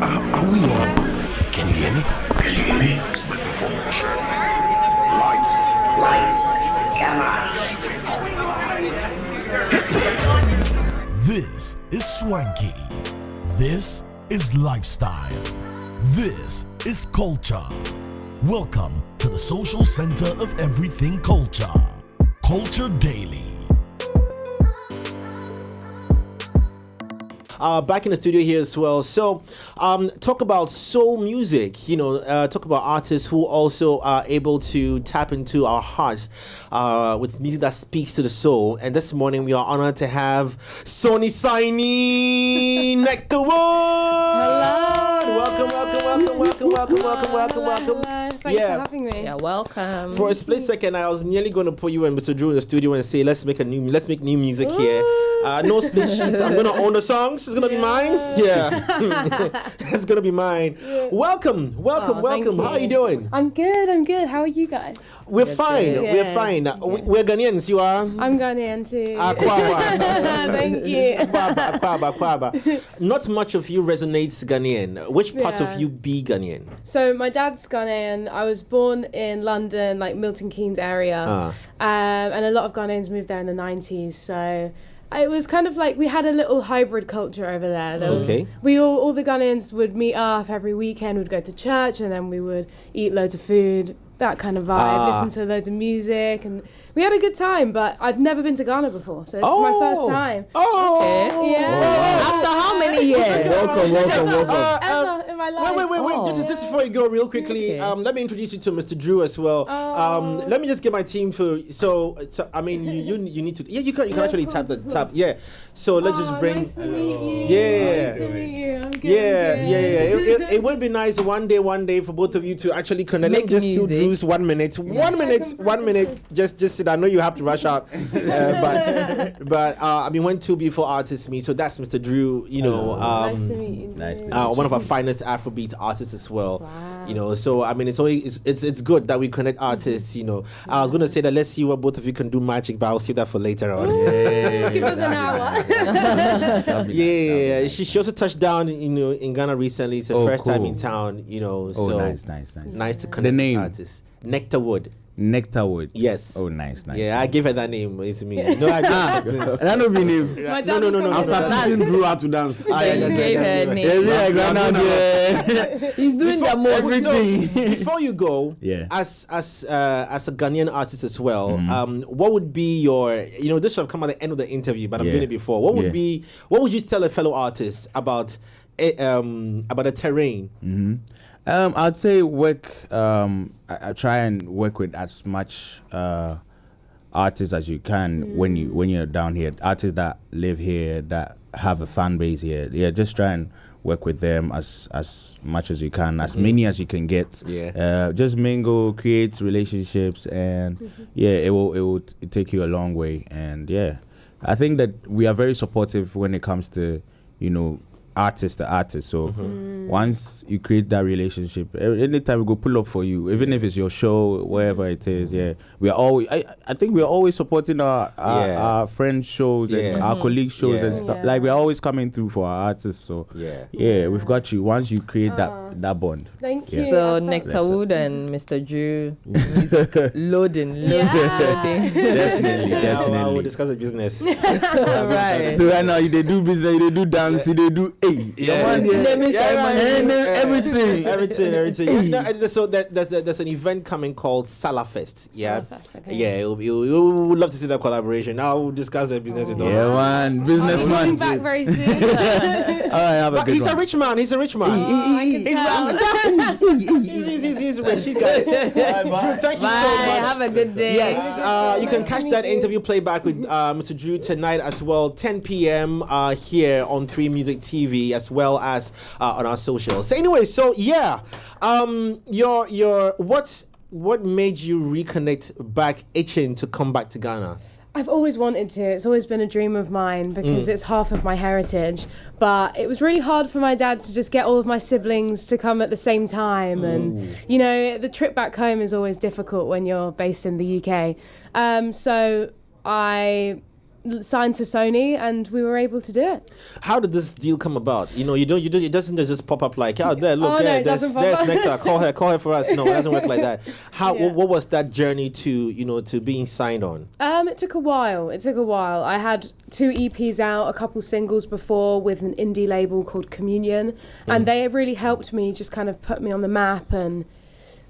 Are we on? Can you hear me? Can you hear me? Microphone check. Lights, cameras. This is swanky. This is lifestyle. This is culture. Welcome to the social center of everything culture. Culture Daily. Back in the studio here as well. So, talk about soul music, talk about artists who also are able to tap into our hearts with music that speaks to the soul. And this morning we are honored to have Sony Nectar Woode. Hello. Welcome. Thanks for having me. You're welcome. For a split second, I was nearly going to put you and Mr. Drew in the studio and say, let's make new music here. No split sheets. I'm going to own the songs. It's going to be mine. Yeah. It's going to be mine. Yeah. Welcome. How are you doing? I'm good. How are you guys? We're fine. Good. We're fine. We're Ghanaians. You are? I'm Ghanaian too. Akwaba. Thank you. Akwaba. Not much of you resonates Ghanaian. Which part of you be Ghanaian? So my dad's Ghanaian. I was born in London, like Milton Keynes area. And a lot of Ghanaians moved there in the 90s. So it was kind of like we had a little hybrid culture over there. We all the Ghanaians would meet up every weekend, would go to church, and then we would eat loads of food, that kind of vibe, listen to loads of music, and we had a good time. But I've never been to Ghana before, so this is my first time. Okay. Yeah. After how many years? Welcome. Ever in my life. Wait. Just before you go, real quickly, let me introduce you to Mr. Drew as well. Let me just get my team to. So I mean, you need to. Yeah, you can actually tap the tap. Yeah. So let's just bring. Nice to meet you. Yeah. Nice to meet you. I'm good. Yeah. It would be nice one day for both of you to actually connect. Let me just do Drew's 1 minute. 1 minute. Just sit. I know you have to rush out, but I mean, when two beautiful artists meet, so that's Mr. Drew. Nice to meet you. Nice to meet one of our finest Afrobeat artists as well. Wow. So I mean, it's good that we connect artists. I was gonna say that let's see what both of you can do magic, but I'll see that for later on. Give us an hour. Yeah. She also touched down, in Ghana recently. It's her first time in town. So nice. Nice to connect name. artists. Nectar Woode. Nectar Woode. Yes. Oh, nice. Yeah, I gave her that name. It's me. No, I just That don't be name. No. After teaching Drew how to dance. You gave her a name. He's doing the most. Everything. Before you go, Yeah. as a Ghanaian artist as well, what would be your, this should have come at the end of the interview, but I'm doing it before. What would you tell a fellow artist about the terrain? I'd say work. I try and work with as much artists as you can when you're down here. Artists that live here, that have a fan base here. Yeah, just try and work with them as much as you can, as many as you can get. Yeah. Just mingle, create relationships, and it will take you a long way. And I think that we are very supportive when it comes to artist to artist. So once you create that relationship, anytime we go pull up for you, even if it's your show, wherever it is, we are always. I think we are always supporting our friends' shows and our colleagues' shows and stuff. Like we're always coming through for our artists. So we've got you. Once you create that bond. Thank you. So Nectar Woode and Mr. Drew, music loading. Definitely. I will discuss the business. Right. So right now they do business, they do dance, they do everything. So there's an event coming called Salafest. Yeah. Salafest, okay. Yeah, we would love to see that collaboration. I'll discuss the business with them. Man, businessman. Coming back very soon. All right, have a good He's one. a rich man. He's rich. He's rich. He got it. Drew, thank you so much. Have a good day. Yes, you can catch that interview playback with Mr. Drew tonight as well, 10 p.m. Here on 3 Music TV, as well as on our socials. So anyway, what made you reconnect back, itching to come back to Ghana? I've always wanted to. It's always been a dream of mine because it's half of my heritage. But it was really hard for my dad to just get all of my siblings to come at the same time. And, the trip back home is always difficult when you're based in the UK. So I signed to Sony, and we were able to do it. How did this deal come about? You don't. It doesn't just pop up like, oh, there, look, Oh, no, there, it there's doesn't pop up. Nectar. Call her for us. No, it doesn't work like that. How? Yeah. What was that journey to being signed on? It took a while. I had 2 EPs out, a couple singles before with an indie label called Communion, and they really helped me just kind of put me on the map, and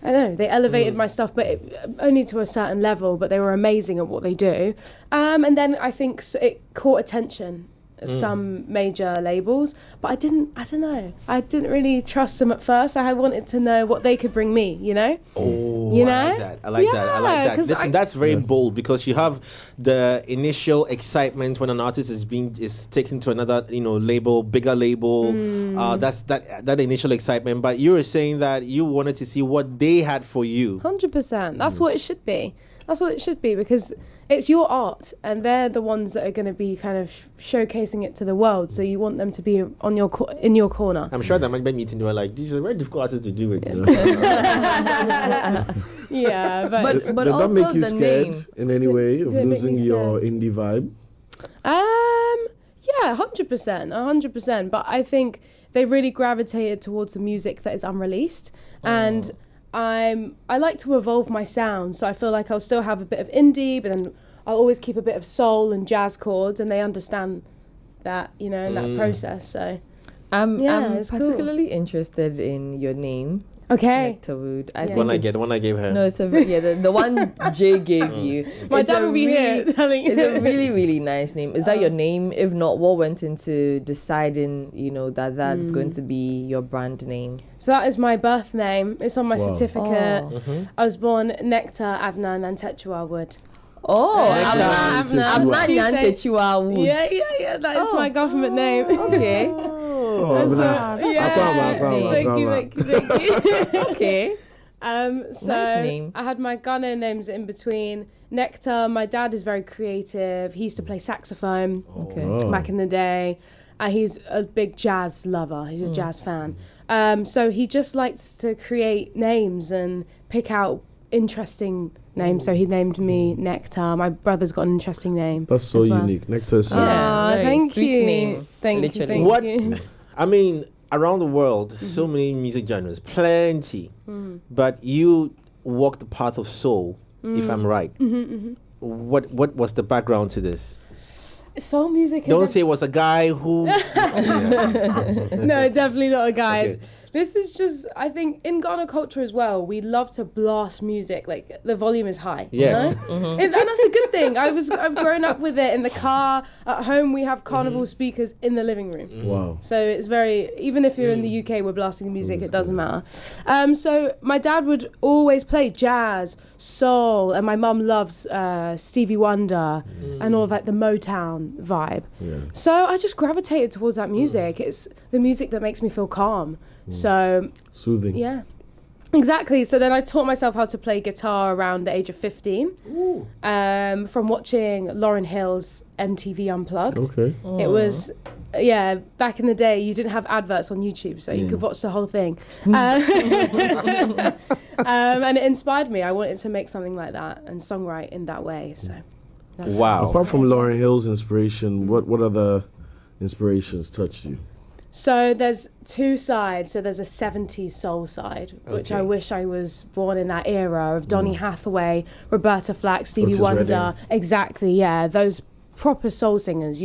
I don't know, they elevated my stuff, but only to a certain level, but they were amazing at what they do. And then I think it caught attention of some major labels, but I don't know. I didn't really trust them at first. I wanted to know what they could bring me, Oh, You know? I like that. 'cause Listen, that's very bold, because you have the initial excitement when an artist is taken to another, label, bigger label. That's that initial excitement. But you were saying that you wanted to see what they had for you. 100%. That's what it should be. That's what it should be, because it's your art, and they're the ones that are going to be kind of showcasing it to the world. So you want them to be in your corner. I'm sure that might be meeting. They were like, "This is a very difficult artist to do with." Yeah, but But Did that also make you the scared name. in any way of Did it make me losing your indie vibe? yeah, 100%. But I think they really gravitated towards the music that is unreleased, and I like to evolve my sound. So I feel like I'll still have a bit of indie, but then I'll always keep a bit of soul and jazz chords, and they understand that, in that process. So I'm it's cool. particularly interested in your name, okay. Nectar Woode. I Yeah. think One I it's- get, the one I gave her. No, it's the one Jay gave you. My It's dad a will be here telling It's a you. really, really nice name. Is that your name? If not, what went into deciding, that that's going to be your brand name? So that is my birth name. It's on my certificate. Oh. I was born Nectar Abna Woode. Oh, Nectar I'm not She said- Nyantechiwa Wood. Yeah. That is my government name. Okay. Oh, Thank you. Okay. So Nice name. I had my Ghanaian names in between. Nectar, my dad is very creative. He used to play saxophone Okay. back in the day. He's a big jazz lover. He's a jazz fan. So he just likes to create names and pick out interesting names. So he named me Nectar. My brother's got an interesting name. That's so as well. unique. Nectar is so Yeah. very Thank sweet you. name, Thank literally. you. What? You. I mean, around the world, so many music genres, plenty. But you walk the path of soul, if I'm right. What was the background to this? Soul music. Don't is say it was a guy who. No, definitely not a guy. Okay. This is just, I think, in Ghana culture as well, we love to blast music. Like, the volume is high. Yeah. You know? And that's a good thing. I've grown up with it in the car. At home, we have carnival speakers in the living room. wow. So it's very, even if you're in the UK, we're blasting music, it doesn't matter. So my dad would always play jazz, soul, and my mum loves Stevie Wonder and all like the Motown vibe. Yeah. So I just gravitated towards that music. It's the music that makes me feel calm. So Soothing. yeah. Exactly. So then I taught myself how to play guitar around the age of 15 from watching Lauryn Hill's MTV Unplugged. Okay. It was, back in the day, you didn't have adverts on YouTube, so you could watch the whole thing. And it inspired me. I wanted to make something like that and songwrite in that way. So, that's Wow. Apart from Lauryn Hill's inspiration, what other inspirations touched you? So there's 2 sides. So there's a 70s soul side, which I Okay. wish I was born in that era of Donny Hathaway, Roberta Flack, Stevie Otis Wonder. Redding. Exactly, yeah. Those proper soul singers.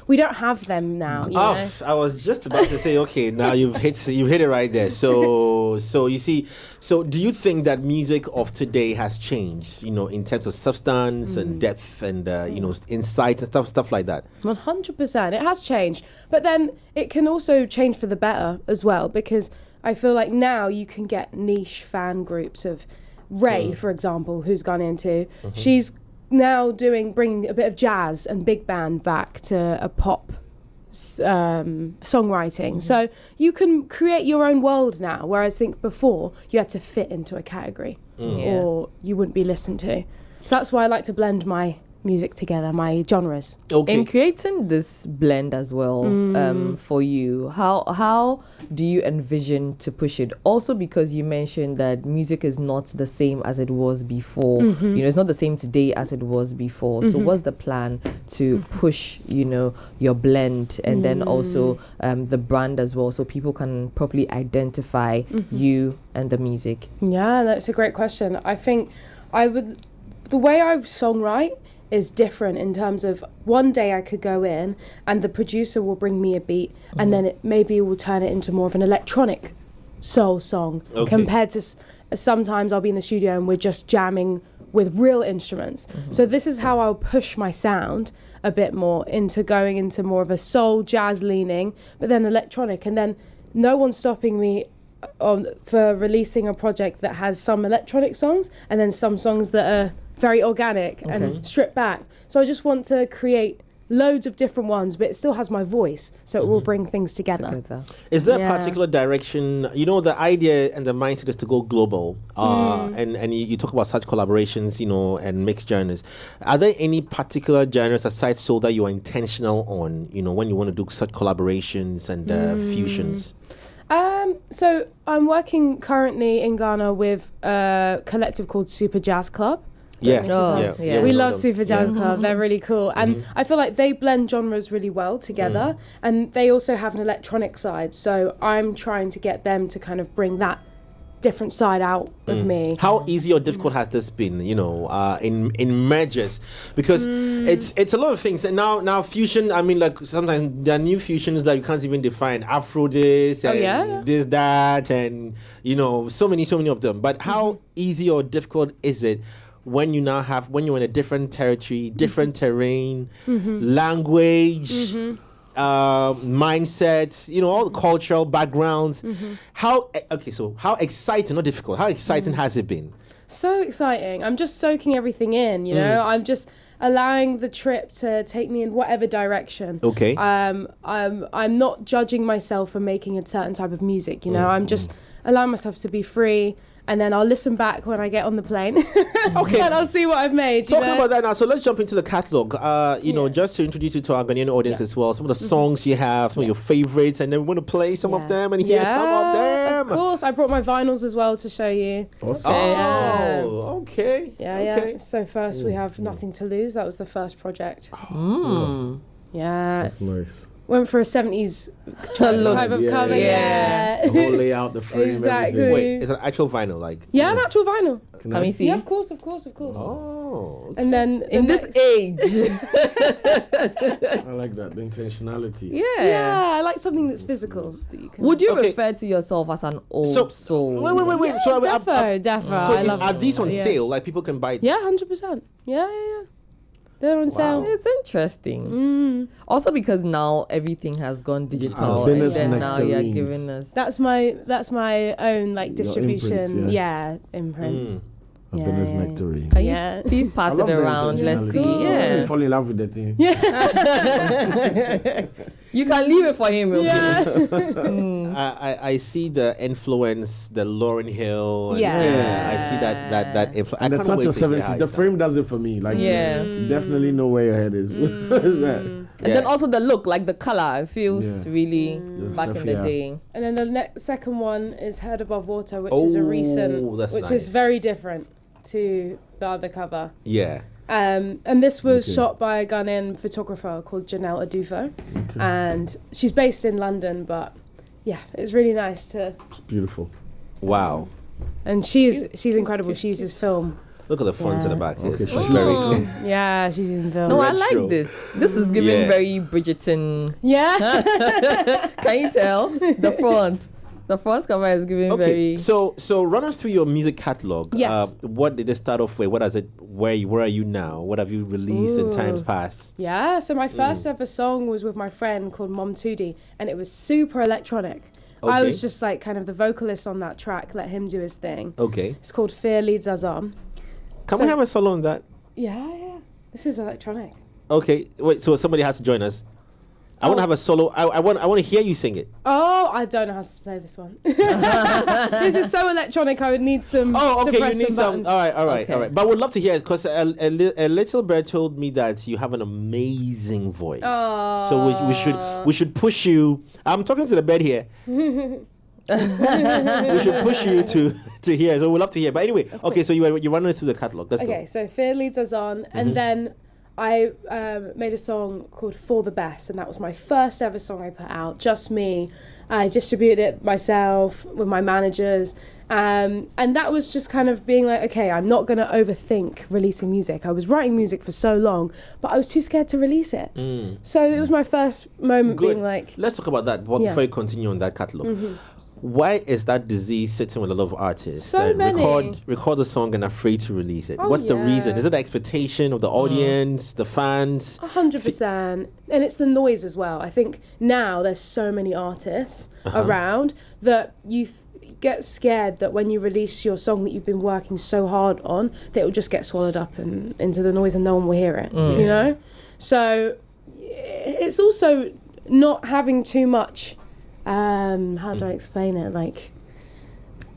We don't have them now, you know? I was just about to say, okay, now you've hit it right there. So you see, so do you think that music of today has changed, in terms of substance and depth and insight and stuff like that? 100%. It has changed. But then it can also change for the better as well, because I feel like now you can get niche fan groups of Ray, for example, who's gone into. She's now bringing a bit of jazz and big band back to a pop songwriting. So you can create your own world now, whereas I think before you had to fit into a category or you wouldn't be listened to. So that's why I like to blend my music together, my genres. Okay. In creating this blend as well, for you, how do you envision to push it? Also, because you mentioned that music is not the same as it was before. You know, it's not the same today as it was before. So, what's the plan to push, you know, your blend and then also the brand as well, so people can properly identify you and the music? Yeah, that's a great question. I think the way I songwrite is different in terms of one day I could go in and the producer will bring me a beat and then maybe will turn it into more of an electronic soul song compared to sometimes I'll be in the studio and we're just jamming with real instruments. So this is how I'll push my sound a bit more into going into more of a soul jazz leaning, but then electronic, and then no one's stopping me for releasing a project that has some electronic songs and then some songs that are very organic and stripped back. So I just want to create loads of different ones, but it still has my voice, so it will bring things together. Is there a particular direction? You know, the idea and the mindset is to go global, and you talk about such collaborations, you know, and mixed genres. Are there any particular genres aside soul that you are intentional on, you know, when you want to do such collaborations and fusions? So I'm working currently in Ghana with a collective called Super Jazz Club. Yeah. We love Super Jazz Club. They're really cool. And I feel like they blend genres really well together. And they also have an electronic side. So I'm trying to get them to kind of bring that different side out of me. How easy or difficult has this been, you know, in mergers? Because it's a lot of things. And now fusion, I mean, like sometimes there are new fusions that you can't even define. Afro this and this, that, and, you know, so many of them. But how easy or difficult is it when you're in a different territory, different terrain, language, mindsets, you know, all the cultural backgrounds. How exciting, not difficult, how exciting has it been? So exciting. I'm just soaking everything in, you know. I'm just allowing the trip to take me in whatever direction. Okay. I'm not judging myself for making a certain type of music, you know. I'm just allowing myself to be free. And then I'll listen back when I get on the plane. Okay. And I'll see what I've made. Talking about that now, so let's jump into the catalogue. You know, just to introduce you to our Ghanaian audience as well. Some of the songs you have, some of your favorites, and then we want to play some of them and hear some of them. Of course, I brought my vinyls as well to show you. Awesome. Okay. Yeah. So first we have Nothing to Lose. That was the first project. Yeah. That's nice. Went for a 70s type of cover. The whole layout, the frame, Exactly. everything. Wait, it's an actual vinyl, like? Yeah, an actual vinyl. Can we see? Yeah, of course. Oh. Okay. And then In this age. I like that, the intentionality. Yeah, I like something that's physical. That you can. Would you refer to yourself as an old soul? Wait. So Defo. So I love are it. these on sale? Like people can buy? Yeah, 100%. Yeah. They're on sale. It's interesting. Also because now everything has gone digital, been and as then now you're nectarines. giving us. That's my own like distribution. imprint, Imprint. Happiness nectarine. Can you Yeah. please pass I it love the around? Let's see. intentionality. Yeah. You fall in love with the thing. You can leave it for him. I see the influence, the Lauryn Hill. And, Yeah. I see that influence. And the touch of 70s, the frame does it for me. Like, definitely know where your head is. What is that? And then also the look, like the color, it feels Yeah. really back in the Sophia. day. And then the second one is Head Above Water, which is a recent, that's which nice. is very different to the other cover. Yeah. And this was shot by a Ghanaian photographer called Janelle Adufo, and she's based in London. But yeah, it's really nice to. It's beautiful. Wow. And she's incredible. She uses film. Look at the fonts in the back. Okay, It's she's very using clean. Yeah, she's using film. No, I Retro. like this. This is giving very Bridgerton. Yeah. Can you tell? The front cover is giving Okay, very. so run us through your music catalog. Yes. What did it start off with? What does it? Where are you now? What have you released in times past? Yeah, so my first ever song was with my friend called Mom Tudi, and it was super electronic. I Okay. was just like kind of the vocalist on that track, let him do his thing. Okay. It's called Fear Leads Us On. Can So- we have a solo on that? Yeah. This is electronic. Okay. Wait. So somebody has to join us. I want to have a solo. I want to hear you sing it. Oh, I don't know how to play this one. This is so electronic. I would need some. Oh, okay. To press You need some. buttons. All right. Okay. But I would love to hear it because a little bird told me that you have an amazing voice. So we should push you. I'm talking to the bird here. We should push you to hear. So we'd love to hear. But anyway, okay. So you run us through the catalog. Let's go. Okay, so Fear leads us on, and then I made a song called For the Best, and that was my first ever song I put out, just me. I distributed it myself with my managers, and that was just kind of being like, okay, I'm not going to overthink releasing music. I was writing music for so long, but I was too scared to release it. So it was my first moment being like... Let's talk about that before you continue on that catalog. Why is that disease sitting with a lot of artists So that many. record a song and are afraid to release it? Oh, What's the reason? yeah. Is it the expectation of the audience, the fans? 100%. And it's the noise as well. I think now there's so many artists around that you get scared that when you release your song that you've been working so hard on, that it will just get swallowed up into the noise and no one will hear it, you know? So it's also not having too much... how do I explain it? Like,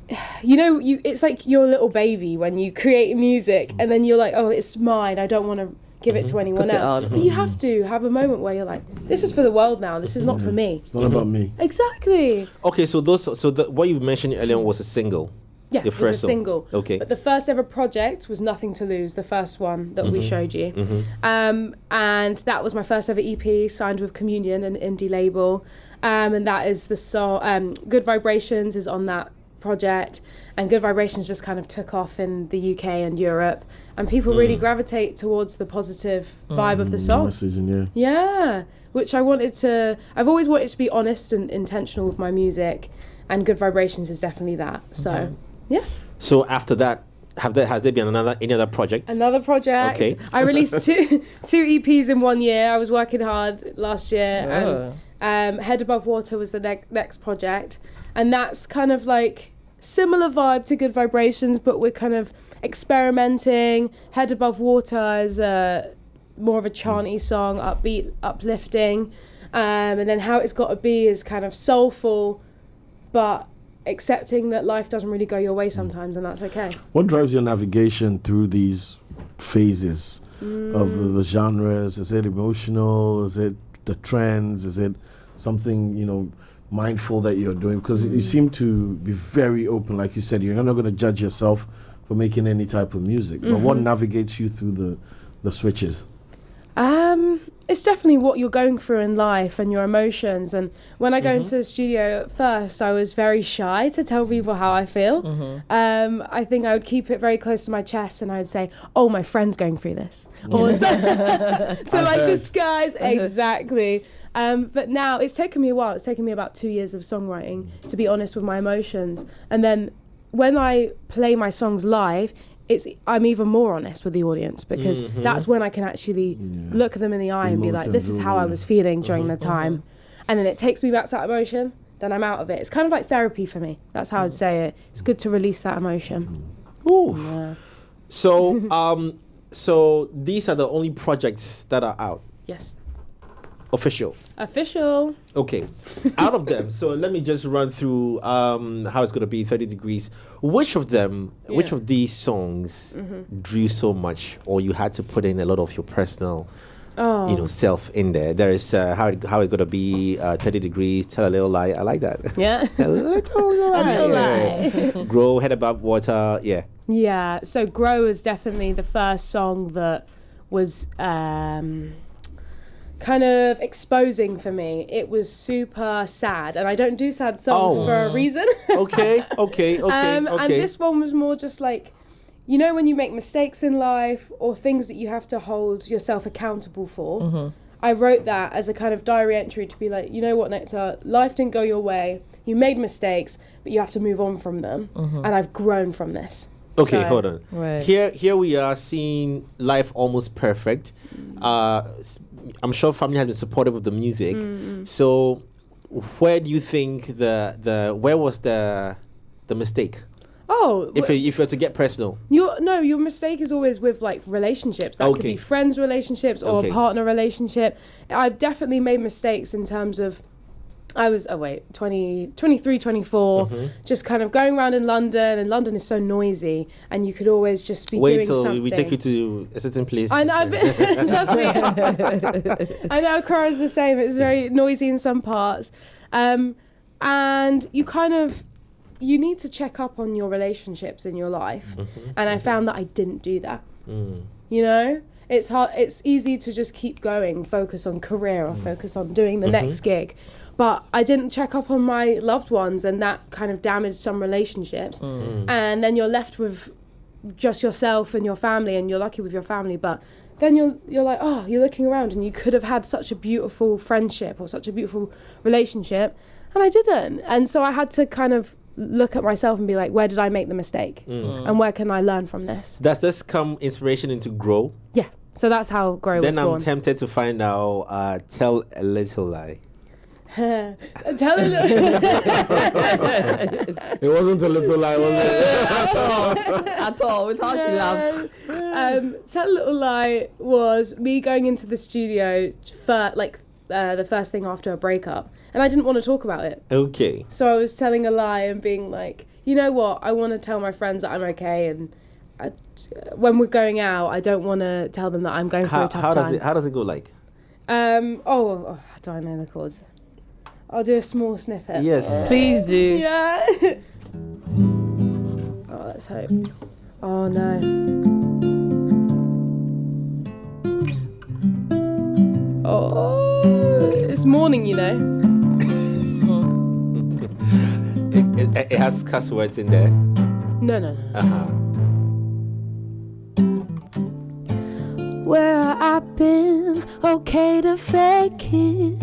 it's like your little baby when you create music and then you're like, oh, it's mine. I don't want to give it to anyone Put it else. out. But you have to have a moment where you're like, this is for the world now. This is not for me. It's not about me. Exactly. Okay, so what you mentioned earlier was a single. Yeah, Your it was first a song. single. Okay. But the first ever project was Nothing to Lose, the first one that we showed you. And that was my first ever EP, signed with Communion, an indie label. And that is the song, Good Vibrations is on that project. And Good Vibrations just kind of took off in the UK and Europe. And people really gravitate towards the positive vibe of the song. Messaging, Yeah, which I've always wanted to be honest and intentional with my music. And Good Vibrations is definitely that. So, yeah. So after that, has there been any other project? Another project. Okay. I released two EPs in 1 year. I was working hard last year. And Head Above Water was the next project. And that's kind of like similar vibe to Good Vibrations, but we're kind of experimenting. Head Above Water is more of a chanty song, upbeat, uplifting. And then How It's Gotta Be is kind of soulful, but accepting that life doesn't really go your way sometimes, and that's okay. What drives your navigation through these phases of the genres? Is it emotional? Is it the trends? Is it something, mindful that you're doing? Because you seem to be very open, like you said. You're not going to judge yourself for making any type of music. But what navigates you through the switches? It's definitely what you're going through in life and your emotions. And when I go into the studio at first, I was very shy to tell people how I feel. I think I would keep it very close to my chest and I would say, oh, my friend's going through this. Or to disguise. Exactly. But now it's taken me a while. It's taken me about 2 years of songwriting to be honest with my emotions. And then when I play my songs live, I'm even more honest with the audience because that's when I can actually look them in the eye and be like, this is how I was feeling during the time. And then it takes me back to that emotion, then I'm out of it. It's kind of like therapy for me. That's how I'd say it. It's good to release that emotion. Ooh. Yeah. So, so these are the only projects that are out. Yes. Official. Okay. Out of them, so let me just run through how it's going to be 30 Degrees. Which of these songs drew so much, or you had to put in a lot of your personal, self in there? There is how it's going to be 30 Degrees, Tell a Little Lie. I like that. Yeah. A little lie. Grow, Head Above Water. Yeah. Yeah. So Grow is definitely the first song that was kind of exposing for me. It was super sad, and I don't do sad songs for a reason. Okay. And this one was more just like, when you make mistakes in life or things that you have to hold yourself accountable for. I wrote that as a kind of diary entry to be like, you know what, Nectar, life didn't go your way. You made mistakes, but you have to move on from them. And I've grown from this. Okay, So- hold on. Right. Here we are seeing Life Almost Perfect. I'm sure family has been supportive of the music. So where do you think where was the mistake? If you were to get personal. Your mistake is always with like relationships. That could be friends relationships or a partner relationship. I've definitely made mistakes in terms of I was 23, 24, just kind of going around in London, and London is so noisy, and you could always just be doing something. Wait till we take you to a certain place. I know, trust me. I know Accra's the same. It's very noisy in some parts, and you need to check up on your relationships in your life, and I found that I didn't do that. You know, it's hard. It's easy to just keep going, focus on career or focus on doing the next gig. But I didn't check up on my loved ones, and that kind of damaged some relationships. And then you're left with just yourself and your family, and you're lucky with your family. But then you're like, oh, you're looking around, and you could have had such a beautiful friendship or such a beautiful relationship, and I didn't. And so I had to kind of look at myself and be like, where did I make the mistake? And where can I learn from this? Does this come inspiration into Grow? Yeah. So that's how Grow was born. Then I'm tempted to find out Tell a Little Lie. Tell a little. It wasn't a little lie, was it? At all, with how she laughed. Tell a Little Lie was me going into the studio the first thing after a breakup, and I didn't want to talk about it. Okay. So I was telling a lie and being like, you know what, I want to tell my friends that I'm okay, and when we're going out, I don't want to tell them that I'm going through a tough time. How does it go like? Do I know the chords? I'll do a small snippet. Yes. Please do. Yeah. Oh, let's hope. Oh no. Oh, it's morning, you know. It has cuss words in there. No. Where I've been, okay to fake it.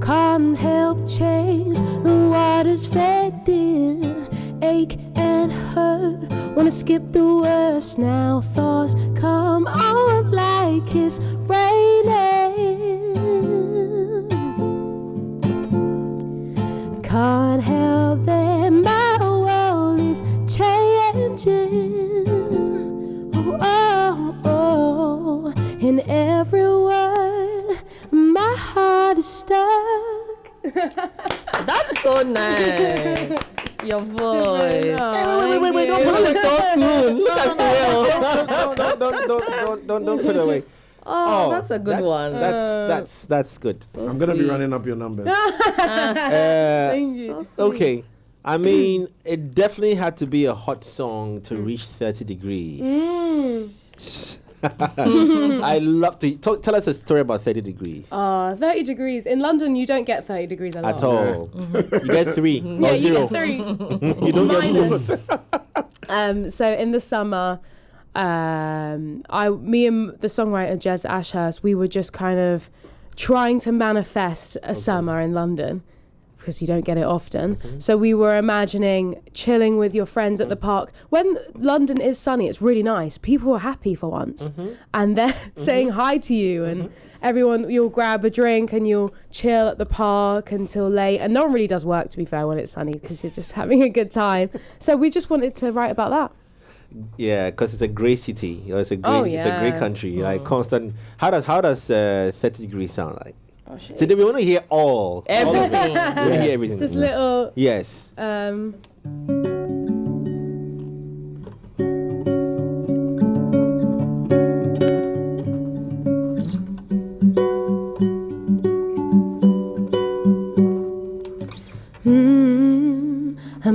Can't help change, the water's fading. Ache and hurt, wanna skip the worst now. Thoughts come on like it's raining. Can't help that my world is changing. Oh, in every word, my heart is stuck. That's so nice. Your voice. Wait, don't put it so soon. Look at don't put it away. Oh, that's a good one. That's good. So I'm gonna be running up your numbers. Thank you. So okay. I mean, it definitely had to be a hot song to reach 30 degrees. I love to tell us a story about 30 degrees. 30 degrees. In London, you don't get 30 degrees a lot. At all. You get 3 or 0. You get 3. You don't get minus. both. So in the summer, me and the songwriter Jez Ashurst, we were just kind of trying to manifest a summer in London, because you don't get it often. So we were imagining chilling with your friends at the park. When London is sunny, it's really nice. People are happy for once. And they're saying hi to you, and everyone, you'll grab a drink and you'll chill at the park until late. And no one really does work, to be fair, when it's sunny, because you're just having a good time. So we just wanted to write about that. Yeah, because it's a great city. It's a great country. Like constant. How does 30 degrees sound like? Oh, shit. Today we want to hear everything. We want to hear everything. Just little. Yes. I'm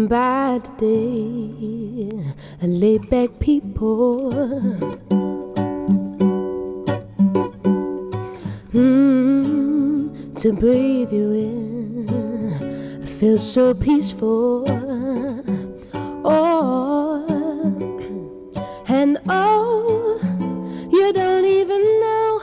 bad today, a laid back people. To breathe you in, feels so peaceful. You don't even know,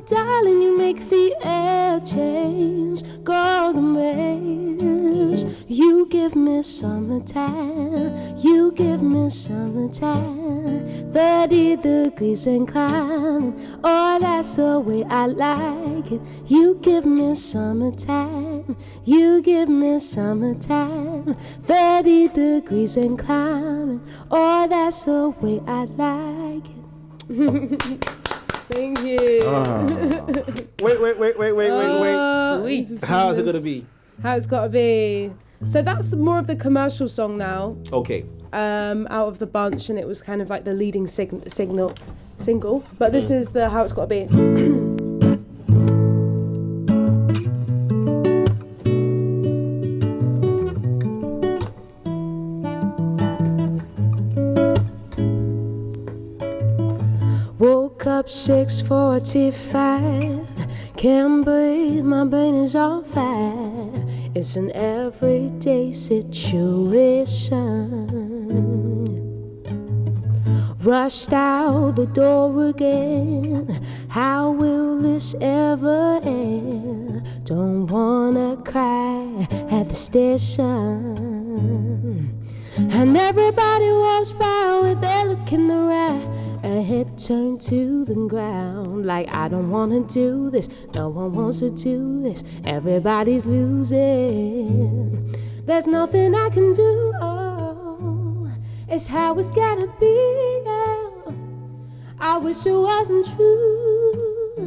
darling, you make the air change, golden rays. You give give me summertime. You give me summertime. 30 degrees and climbing. Oh, that's the way I like it. You give me summertime. You give me summertime. 30 degrees and climbing. Oh, that's the way I like it. Thank you. Wait. Sweet. How's it gonna be? How it's gotta be. So that's more of the commercial song now. Okay. Out of the bunch, and it was kind of like the leading single. But this is the How It's Gotta Be. Woke up 6:45. Can't breathe, my brain is on fire. It's an everyday situation. Rushed out the door again. How will this ever end? Don't wanna cry at the station. And everybody walks by with their look in their eye, a head turned to the ground. Like, I don't wanna do this, no one wants to do this. Everybody's losing. There's nothing I can do. Oh, it's how it's gotta be. Oh, I wish it wasn't true,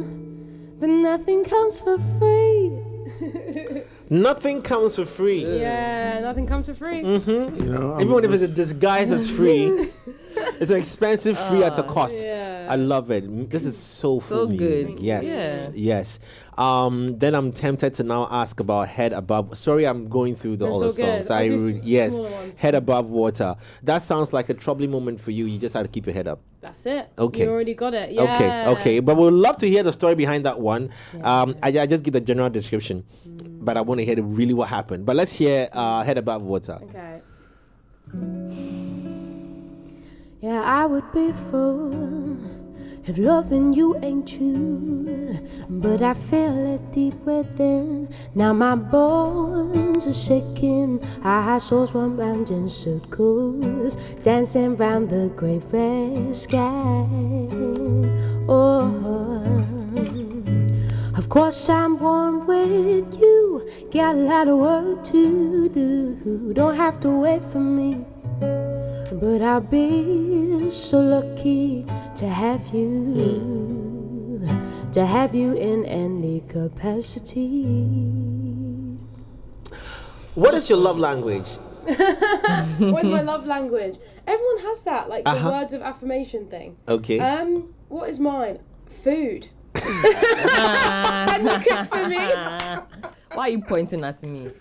but nothing comes for free. Nothing comes for free. Yeah, nothing comes for free. Mm-hmm. You know, Even if it's a disguise as free, it's an expensive free at a cost. Yeah. I love it. This is soulful music. good. Yes, yes. Then I'm tempted to now ask about Head Above. Sorry, I'm going through all the That's all good. songs. I'll do Yes, smaller ones. Head Above Water. That sounds like a troubling moment for you. You just had to keep your head up. That's it. Okay. You already got it. Yeah. Okay. But we'd love to hear the story behind that one. I just give the general description, but I want to hear really what happened. But let's hear Head Above Water. Okay. Yeah, I would be fool if loving you ain't true, but I feel it deep within. Now my bones are shaking, our souls run round in circles, dancing round the great red sky. Oh, of course I'm one with you, got a lot of work to do. Don't have to wait for me, but I'll be so lucky to have you in any capacity. What is your love language? What's my love language? Everyone has that, like the words of affirmation thing. Okay. What is mine? Food. Can you cook for me? Why are you pointing at me?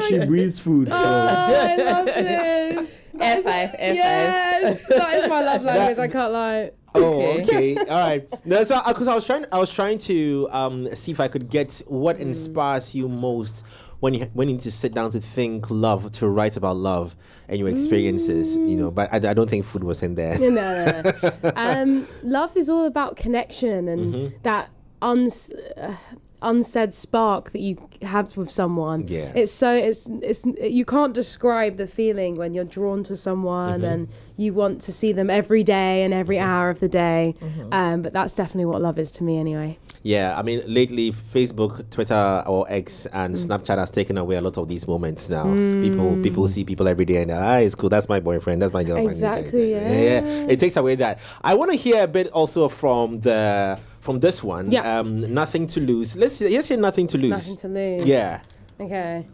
she breathes food. Oh, I love this. F5. Yes, that is my love language. I can't lie. Oh, okay. All right. No, so because I was trying to see if I could get what inspires you most when you need to sit down to think love, to write about love and your experiences. You know, but I don't think food was in there. No. Love is all about connection and that unsaid spark that you have with someone. Yeah. It's you can't describe the feeling when you're drawn to someone and you want to see them every day and every hour of the day. But that's definitely what love is to me anyway. Yeah, I mean, lately Facebook, Twitter, or X and Snapchat has taken away a lot of these moments now. People see people every day and it's cool. That's my boyfriend. That's my girlfriend. Exactly. Yeah. It takes away that. I want to hear a bit also from this one. Yeah. Nothing to Lose. Let's hear Nothing to Lose. Nothing to lose. Yeah. Okay.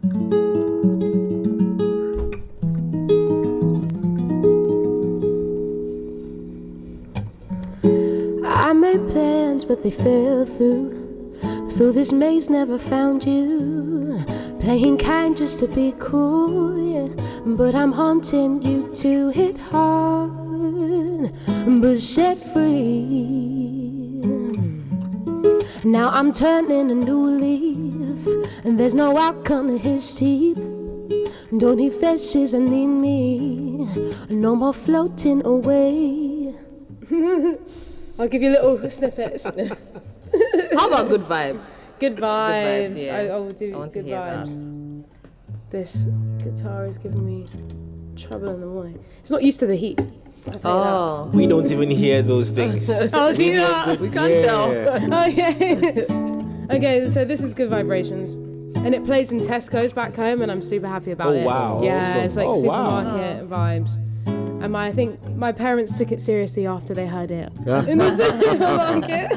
I made plans, but they fell through. Through this maze, never found you. Playing kind just to be cool, yeah. But I'm haunting you to hit hard, but set free. Now I'm turning a new leaf, and there's no outcome to his teeth. Don't need faces, I need me. No more floating away. I'll give you little snippets. How about Good Vibes? Good vibes. Yeah. I will do I want to good hear vibes. that. This guitar is giving me trouble in the morning. It's not used to the heat. I'll tell you We don't even hear those things. that. Oh, do you not? We can't tell. Okay. Okay, so this is Good Vibrations. And it plays in Tesco's back home, and I'm super happy about it. Wow. Yeah, Awesome. it's like Wow. supermarket vibes. And I think my parents took it seriously after they heard it in the supermarket.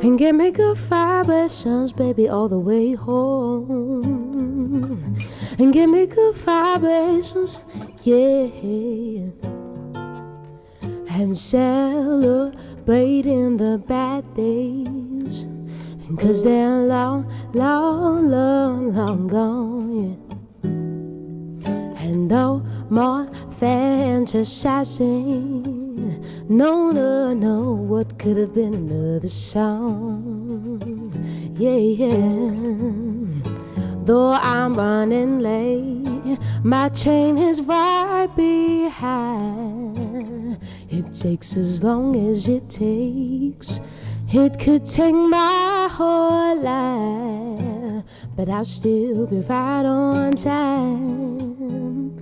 And get me good vibrations, baby, all the way home. And get me good vibrations, yeah. And celebrating the bad days, 'cause they're long, long, long, long gone, yeah. And no more fantasizing. No, no, no, what could have been another song? Yeah, yeah. Though I'm running late, my train is right behind. It takes as long as it takes. It could take my whole life, but I'll still be right on time.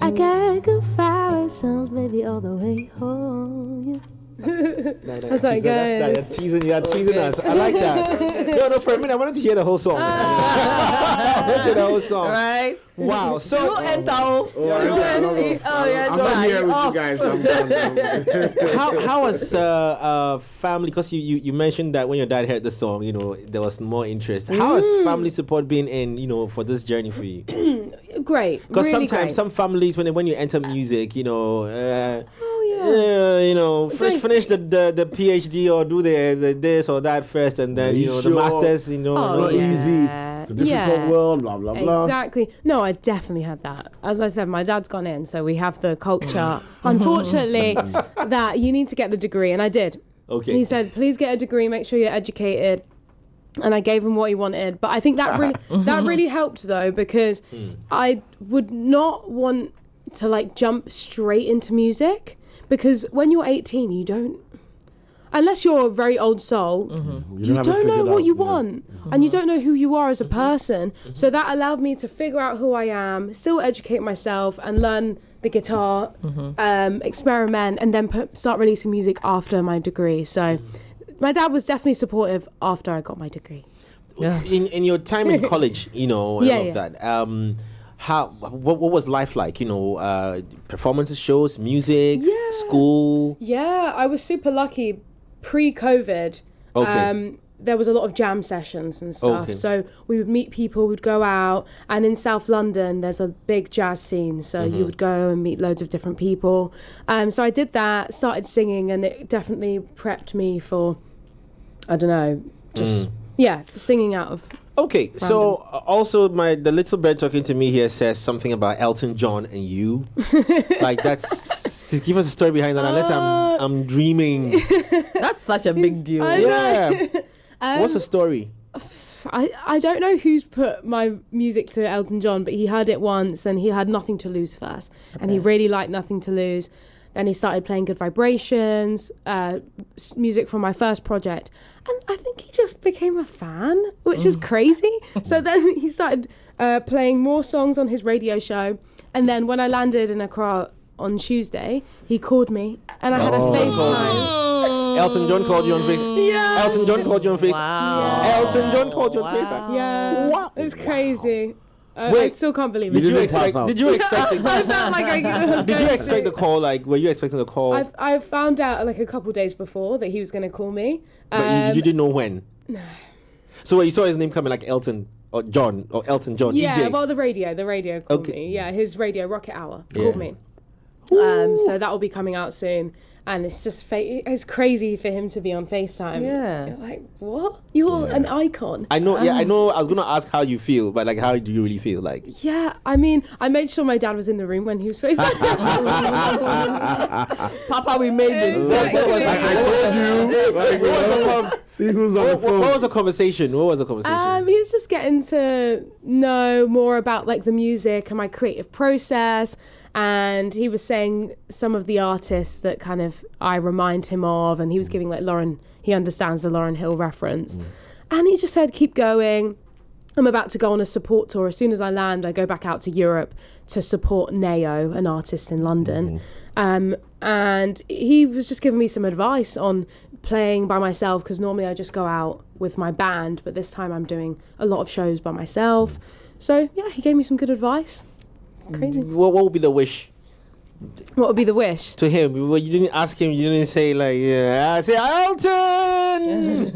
I got good vibrations, baby, all the way home. Yeah. That's how it goes. You're teasing us. I like that. No, for a minute, I wanted to hear the whole song. I wanted to hear the whole song. Right? Wow. So, And I'm not here with you guys. I'm done. how was family? Because you mentioned that when your dad heard the song, there was more interest. How has family support been in, for this journey for you? Great. Because really sometimes great. some families, when you enter music, finish the PhD or do the this or that first, and then the masters. It's not easy. It's a difficult world. Blah blah blah. Exactly. No, I definitely had that. As I said, my dad's gone in, so we have the culture. Unfortunately, that you need to get the degree, and I did. Okay. He said, "Please get a degree. Make sure you're educated." And I gave him what he wanted, but I think that really helped though, because I would not want to jump straight into music, because when you're 18 you don't, unless you're a very old soul, you don't know what you want, and you don't know who you are as a person. So that allowed me to figure out who I am, still educate myself and learn the guitar, experiment, and then start releasing music after my degree. So my dad was definitely supportive after I got my degree. Yeah. In your time in college, and all of that, what was life like? Performances, shows, music, school. Yeah, I was super lucky. Pre-COVID, Okay. there was a lot of jam sessions and stuff. Okay. So we would meet people, we'd go out, and in South London there's a big jazz scene. So you would go and meet loads of different people. So I did that, started singing, and it definitely prepped me for, I don't know, just singing out of. Okay, so also the little bird talking to me here says something about Elton John and you. That's give us a story behind that. Unless I'm dreaming. That's such a big deal. Yeah. What's the story? I don't know who's put my music to Elton John, but he heard it once and he had Nothing to Lose first, and he really liked Nothing to Lose. Then he started playing Good Vibrations, music from my first project. And I think he just became a fan, which is crazy. So then he started playing more songs on his radio show. And then when I landed in Accra on Tuesday, he called me and I had a FaceTime. Elton John called you on FaceTime? Yeah. Elton John called you on FaceTime? Wow. Elton John called you on FaceTime? Yeah. Wow. It's crazy. I Wait, still can't believe Did it. you expect out. the I felt like I was Did you going expect the call? Were you expecting the call? I found out a couple days before that he was going to call me. But you didn't know when? No. So when you saw his name coming Elton or John or Elton John, Yeah, EJ. well, the radio called Okay. me. Yeah, his radio, Rocket Hour, Yeah. called me. So that will be coming out soon. And it's just it's crazy for him to be on FaceTime. Yeah. You're like, what? You're an icon. I know. I know. I was gonna ask how you feel, but how do you really feel? Yeah, I mean, I made sure my dad was in the room when he was FaceTime. Papa, we made it. Exactly. I told you. See who's on the phone. What was the conversation? He was just getting to know more about the music and my creative process, and he was saying some of the artists that kind of I remind him of, and he was giving Lauren. He understands the Lauryn Hill reference, And he just said, keep going. I'm about to go on a support tour. As soon as I land, I go back out to Europe to support Neo, an artist in London. And he was just giving me some advice on playing by myself, because normally I just go out with my band, but this time I'm doing a lot of shows by myself. So yeah, he gave me some good advice. Crazy. What would be the wish What would be the wish? to him? You didn't ask him. You didn't say like, yeah. I say Elton,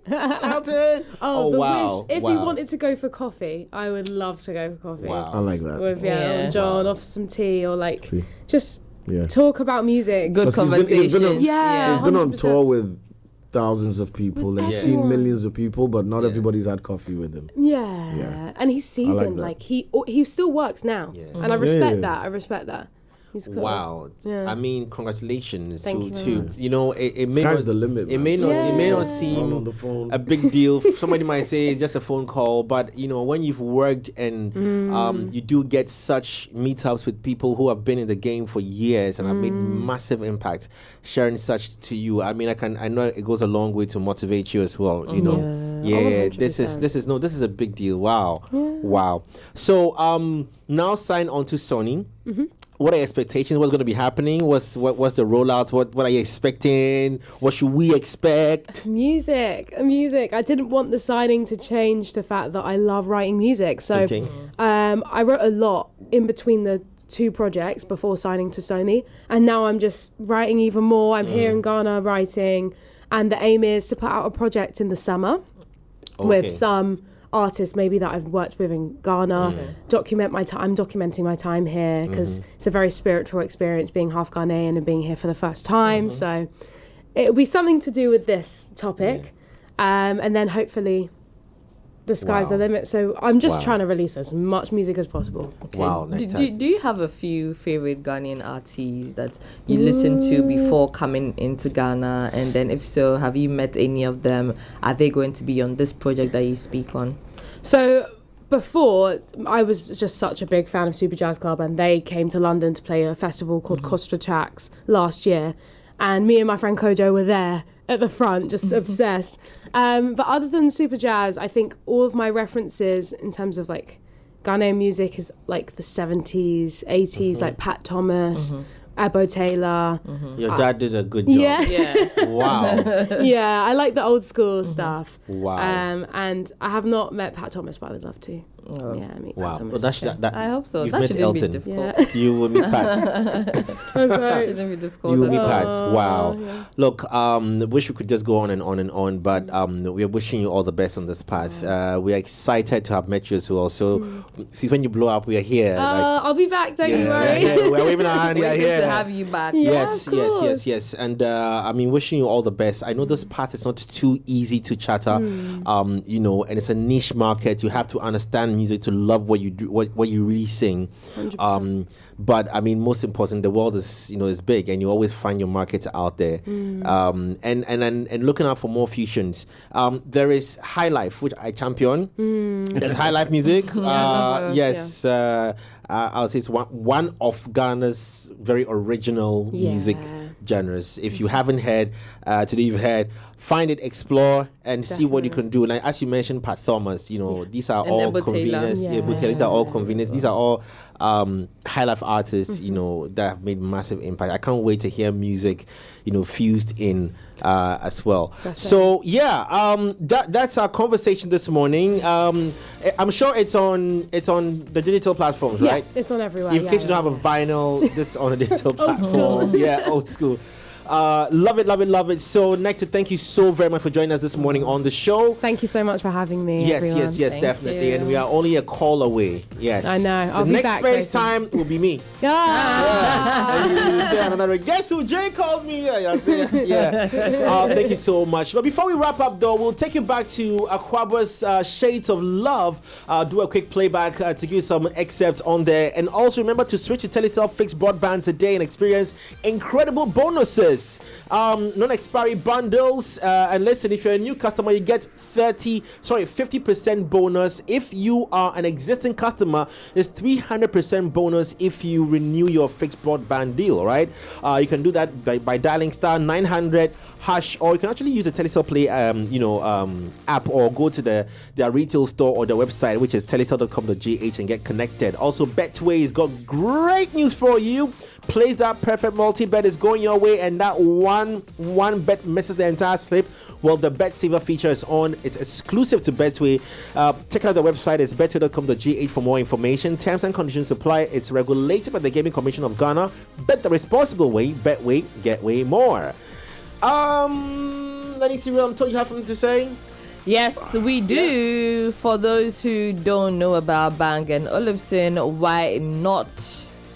Elton. Oh, the wow. wish. If he wanted to go for coffee, I would love to go for coffee. Wow. I like that. With Elton John, off some tea, or like just Yeah. talk about music. Good 'Cause conversation. he's been on- Yeah. He's been on 100%. tour with thousands of people With and seen everyone. millions of people, but not everybody's had coffee with him. Yeah. And he's seasoned. that. Like he still works now, and I respect that. I respect that. He's cool. Wow. Yeah. I mean, congratulations Thank you to very much. you know, it may Sky's not, the limit. it man. may not So, it may not all seem on the phone. a big deal. Somebody might say it's just a phone call, but you know, when you've worked and you do get such meetups with people who have been in the game for years and have made massive impact, sharing such to you. I mean, I know it goes a long way to motivate you as well. You know, yeah. This is a big deal. Wow, wow. So now sign on to Sony. What are your expectations? What's going to be happening? What's the rollout? What are you expecting? What should we expect? Music. I didn't want the signing to change the fact that I love writing music. So Okay. I wrote a lot in between the two projects before signing to Sony, and now I'm just writing even more. I'm here in Ghana writing, and the aim is to put out a project in the summer with some artists maybe that I've worked with in Ghana. Document my time. I'm documenting my time here because it's a very spiritual experience being half Ghanaian and being here for the first time. So it'll be something to do with this topic, and then hopefully the sky's the limit. So I'm just trying to release as much music as possible. Wow. Do you have a few favorite Ghanaian artists that you listen to before coming into Ghana? And then if so, have you met any of them? Are they going to be on this project that you speak on? So before, I was just such a big fan of Super Jazz Club, and they came to London to play a festival called Costa Tracks last year. And me and my friend Kojo were there at the front, just obsessed. But other than Super Jazz, I think all of my references in terms of like Ghanaian music is like the 70s, 80s, like Pat Thomas, Ebo Taylor. Your dad did a good job. Yeah. Wow. Yeah, I like the old school stuff. Wow. And I have not met Pat Thomas, but I would love to. Yeah, meet Wow. Pat Thomas. Well, that, I hope so. You've That met shouldn't Elton. be difficult. You will meet Pat. That shouldn't be difficult. You will meet at all. Pat. Wow. Look, wish we could just go on and on and on, but we are wishing you all the best on this path. We are excited to have met you as well. So, see, when you blow up, we are here. I'll be back, don't you worry. Yeah, we're waving our hand. We are Waiting here. to have you back. Yes, of yes, course. yes, yes. And I mean, wishing you all the best. I know this path is not too easy to chatter, you know, and it's a niche market. You have to understand music to love what you do, what you really sing. 100%. But I mean, most important, the world is, you know, is big, and you always find your market out there. And looking out for more fusions. There is High Life, which I champion. There's High Life music. Yes. I'll say it's one of Ghana's very original music genres. If you haven't heard, today you've heard, find it, explore, and see what you can do. Like as you mentioned, Pat Thomas, you know, these are And all Ebo Taylor. convenience. These are all convenience. These are all high life artists, you know, that have made massive impact. I can't wait to hear music, you know, fused in as well. So that's our conversation this morning. I'm sure it's on the digital platforms, right? It's on everywhere. In case you don't have a vinyl, this is on a digital platform. Old school. Love it. So, Nectar, thank you so very much for joining us this morning on the show. Thank you so much for having me. Yes, everyone. yes, definitely. you. And we are only a call away. Yes. I know. I'll the be next back very FaceTime will be me. Ah. And you say another, guess who Jay called me? Thank you so much. But before we wrap up, though, we'll take you back to Akwaba's Shades of Love. Do a quick playback to give you some excerpts on there. And also remember to switch to Teletel fixed broadband today and experience incredible bonuses. $30. Non-expiry bundles. And listen, if you're a new customer, you get 50% bonus. If you are an existing customer, it's 300% bonus if you renew your fixed broadband deal, right? You can do that by dialing star 900 hash, or you can actually use the Telecel Play app, or go to their retail store or their website, which is telecel.com.gh, and get connected. Also, Betway has got great news for you. Place that perfect multi-bet is going your way, and that one bet misses the entire slip. Well, the Bet Saver feature is on. It's exclusive to Betway. Check out the website. It's betway.com.gh for more information. Terms and conditions apply. It's regulated by the Gaming Commission of Ghana. Bet the responsible way. Betway, get way more. Lenny Cyril, I'm told you have something to say. Yes, we do. For those who don't know about Bang & Olufsen, why not?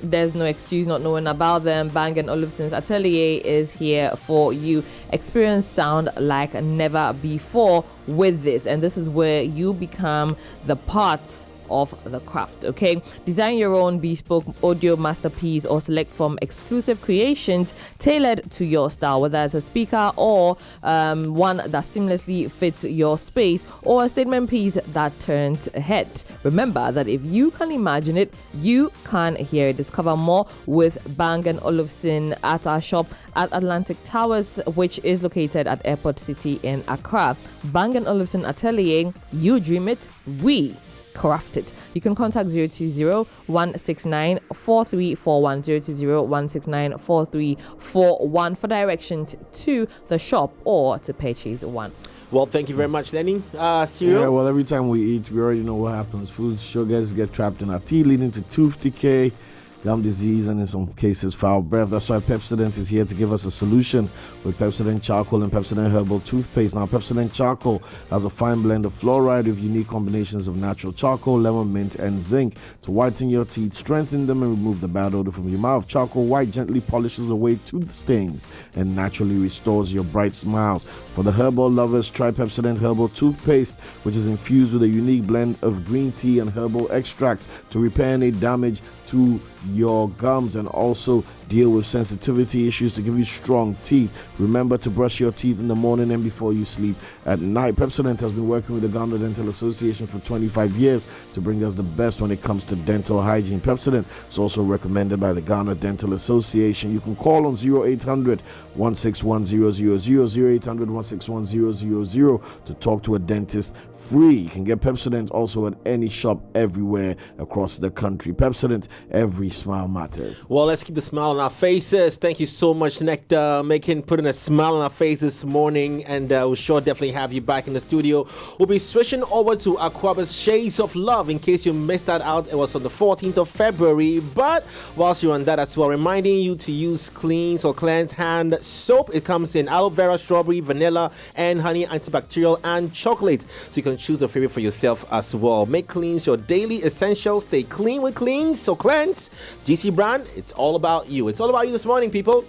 There's no excuse not knowing about them. Bang & Olufsen's Atelier is here for you. Experience sound like never before with this. And this is where you become the part of the craft. Okay, design your own bespoke audio masterpiece or select from exclusive creations tailored to your style, whether it's a speaker or one that seamlessly fits your space, or a statement piece that turns heads. Remember that if you can imagine it, you can hear it. Discover more with Bang & Olufsen at our shop at Atlantic Towers, which is located at Airport City in Accra. Bang & Olufsen Atelier, you dream it, we craft it. You can contact 020-169-4341, 020-169-4341 for directions to the shop or to purchase one. Well, thank you very much, Lenny. Cyril? Yeah, well, every time we eat, we already know what happens. Food sugars get trapped in our teeth, leading to tooth decay, gum disease, and in some cases foul breath. That's why Pepsodent is here to give us a solution with Pepsodent Charcoal and Pepsodent Herbal Toothpaste. Now, Pepsodent Charcoal has a fine blend of fluoride with unique combinations of natural charcoal, lemon, mint, and zinc to whiten your teeth, strengthen them, and remove the bad odor from your mouth. Charcoal White gently polishes away tooth stains and naturally restores your bright smiles. For the herbal lovers, try Pepsodent Herbal Toothpaste, which is infused with a unique blend of green tea and herbal extracts to repair any damage to your gums and also deal with sensitivity issues to give you strong teeth. Remember to brush your teeth in the morning and before you sleep at night. Pepsodent has been working with the Ghana Dental Association for 25 years to bring us the best when it comes to dental hygiene. Pepsodent is also recommended by the Ghana Dental Association. You can call on 0800-161-000, 0800-161-000 to talk to a dentist free. You can get Pepsodent also at any shop everywhere across the country. Pepsodent, every smile matters. Well, let's keep the smile on our faces. Thank you so much, Nectar, putting a smile on our face this morning, and we'll sure definitely have you back in the studio. We'll be switching over to Aquaba's Shades of Love. In case you missed that out, it was on the 14th of February. But whilst you're on that as well, reminding you to use cleanse hand soap. It comes in aloe vera, strawberry, vanilla, and honey, antibacterial, and chocolate. So you can choose a favorite for yourself as well. Make cleanse your daily essential. Stay clean with cleanse. So cleanse, GC brand, it's all about you. It's all about you this morning, people.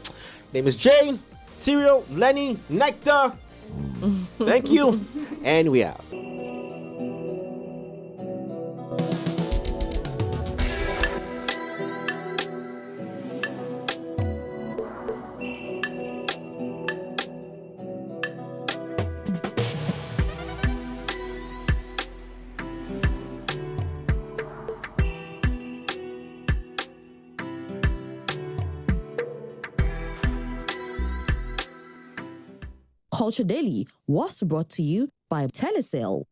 Name is Jay, Cyril, Lenny, Nectar. Thank you. And we out. Culture Daily was brought to you by Telecel.